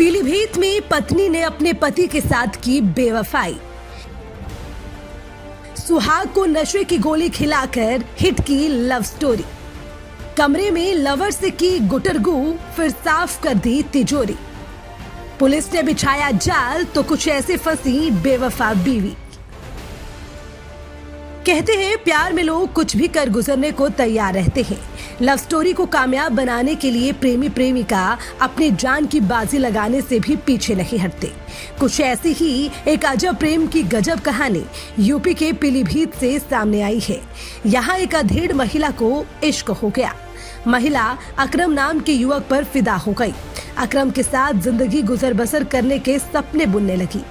पीलीभीत में पत्नी ने अपने पति के साथ की बेवफाई। सुहाग को नशे की गोली खिलाकर हिट की लव स्टोरी। कमरे में लवर से की गुटरगू, फिर साफ कर दी तिजोरी। पुलिस ने बिछाया जाल तो कुछ ऐसे फंसी बेवफा बीवी। कहते हैं प्यार में लोग कुछ भी कर गुजरने को तैयार रहते हैं। लव स्टोरी को कामयाब बनाने के लिए प्रेमी प्रेमिका अपनी जान की बाजी लगाने से भी पीछे नहीं हटते। कुछ ऐसी ही एक अजब प्रेम की गजब कहानी यूपी के पीलीभीत से सामने आई है। यहाँ एक अधेड़ महिला को इश्क हो गया। महिला अकरम नाम के युवक पर फिदा हो गई। अकरम के साथ जिंदगी गुजर बसर करने के सपने बुनने लगी।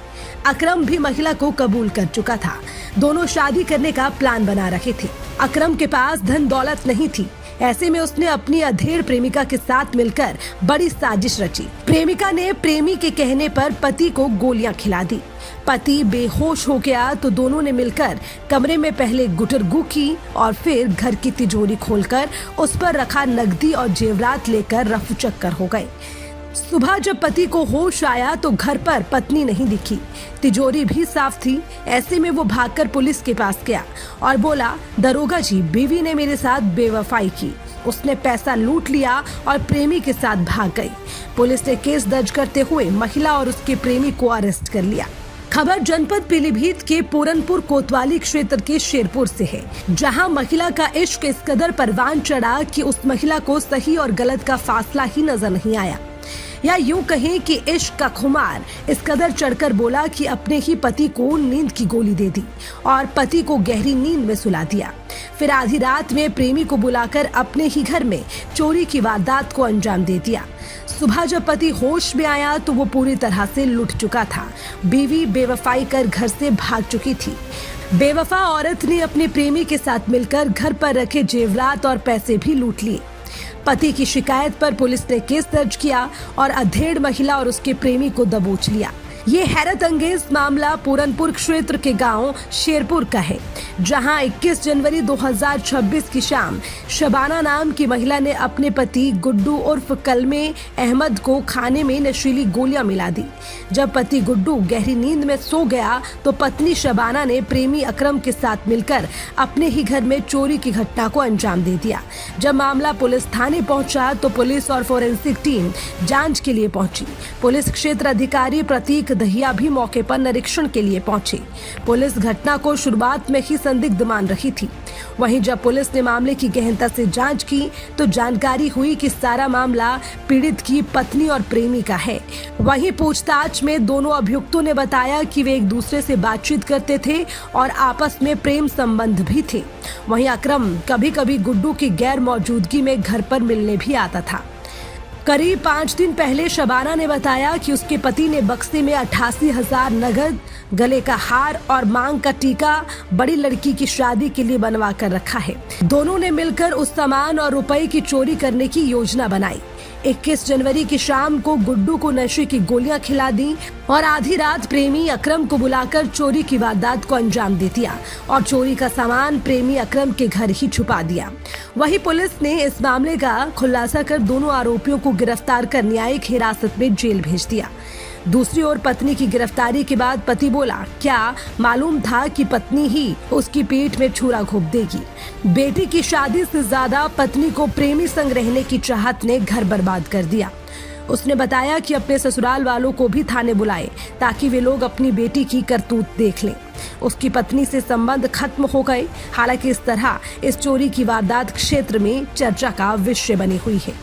अकरम भी महिला को कबूल कर चुका था। दोनों शादी करने का प्लान बना रहे थे। अकरम के पास धन दौलत नहीं थी। ऐसे में उसने अपनी अधेड़ प्रेमिका के साथ मिलकर बड़ी साजिश रची। प्रेमिका ने प्रेमी के कहने पर पति को गोलियां खिला दी। पति बेहोश हो गया तो दोनों ने मिलकर कमरे में पहले गुटरगू की और फिर घर की तिजोरी खोलकर उस पर रखा नकदी और जेवरात लेकर रफू चक्कर हो गए। सुबह जब पति को होश आया तो घर पर पत्नी नहीं दिखी। तिजोरी भी साफ थी। ऐसे में वो भागकर पुलिस के पास गया और बोला, दरोगा जी, बीवी ने मेरे साथ बेवफाई की। उसने पैसा लूट लिया और प्रेमी के साथ भाग गई। पुलिस ने केस दर्ज करते हुए महिला और उसके प्रेमी को अरेस्ट कर लिया। खबर जनपद पीलीभीत के पूरनपुर कोतवाली क्षेत्र के शेरपुर से है, जहां महिला का इश्क इस कदर परवान चढ़ा कि उस महिला को सही और गलत का फासला ही नजर नहीं आया। या यूं कहें कि इश्क का खुमार इस कदर चढ़कर बोला कि अपने ही पति को नींद की गोली दे दी और पति को गहरी नींद में सुला दिया। फिर आधी रात में प्रेमी को बुलाकर अपने ही घर में चोरी की वारदात को अंजाम दे दिया। सुबह जब पति होश में आया तो वो पूरी तरह से लुट चुका था। बीवी बेवफाई कर घर से भाग चुकी थी। बेवफा औरत ने अपने प्रेमी के साथ मिलकर घर पर रखे जेवरात और पैसे भी लूट लिए। पति की शिकायत पर पुलिस ने केस दर्ज किया और अधेड़ महिला और उसके प्रेमी को दबोच लिया। ये हैरत अंगेज मामला पूरनपुर क्षेत्र के गांव शेरपुर का है, जहां 21 जनवरी 2026 की शाम शबाना नाम की महिला ने अपने पति गुड्डू उर्फ कलमे अहमद को खाने में नशीली गोलियां मिला दी। जब पति गुड्डू गहरी नींद में सो गया तो पत्नी शबाना ने प्रेमी अकरम के साथ मिलकर अपने ही घर में चोरी की घटना को अंजाम दे दिया। जब मामला पुलिस थाने पहुंचा तो पुलिस और फोरेंसिक टीम जांच के लिए पहुंची। पुलिस क्षेत्र अधिकारी प्रतीक दहिया भी मौके पर निरीक्षण के लिए पहुंचे। पुलिस घटना को शुरुआत में ही संदिग्ध मान रही थी। वहीं जब पुलिस ने मामले की गहनता से जांच की तो जानकारी हुई कि सारा मामला पीड़ित की पत्नी और प्रेमी का है। वहीं पूछताछ में दोनों अभियुक्तों ने बताया कि वे एक दूसरे से बातचीत करते थे और आपस में प्रेम संबंध भी थे। वहीं अकरम कभी कभी गुड्डू की गैर मौजूदगी में घर पर मिलने भी आता था। करीब 5 दिन पहले शबाना ने बताया कि उसके पति ने बक्से में 88,000 नगद, गले का हार और मांग का टीका बड़ी लड़की की शादी के लिए बनवा कर रखा है। दोनों ने मिलकर उस सामान और रुपए की चोरी करने की योजना बनाई। 21 जनवरी की शाम को गुड्डू को नशे की गोलियां खिला दी और आधी रात प्रेमी अकरम को बुलाकर चोरी की वारदात को अंजाम दे दिया और चोरी का सामान प्रेमी अकरम के घर ही छुपा दिया। वहीं पुलिस ने इस मामले का खुलासा कर दोनों आरोपियों को गिरफ्तार कर न्यायिक हिरासत में जेल भेज दिया। दूसरी ओर पत्नी की गिरफ्तारी के बाद पति बोला, क्या मालूम था कि पत्नी ही उसकी पीठ में छुरा घोंप देगी। बेटी की शादी से ज्यादा पत्नी को प्रेमी संग रहने की चाहत ने घर बर्बाद कर दिया। उसने बताया कि अपने ससुराल वालों को भी थाने बुलाए ताकि वे लोग अपनी बेटी की करतूत देख लें। उसकी पत्नी से संबंध खत्म हो गए। हालांकि इस तरह इस चोरी की वारदात क्षेत्र में चर्चा का विषय बनी हुई है।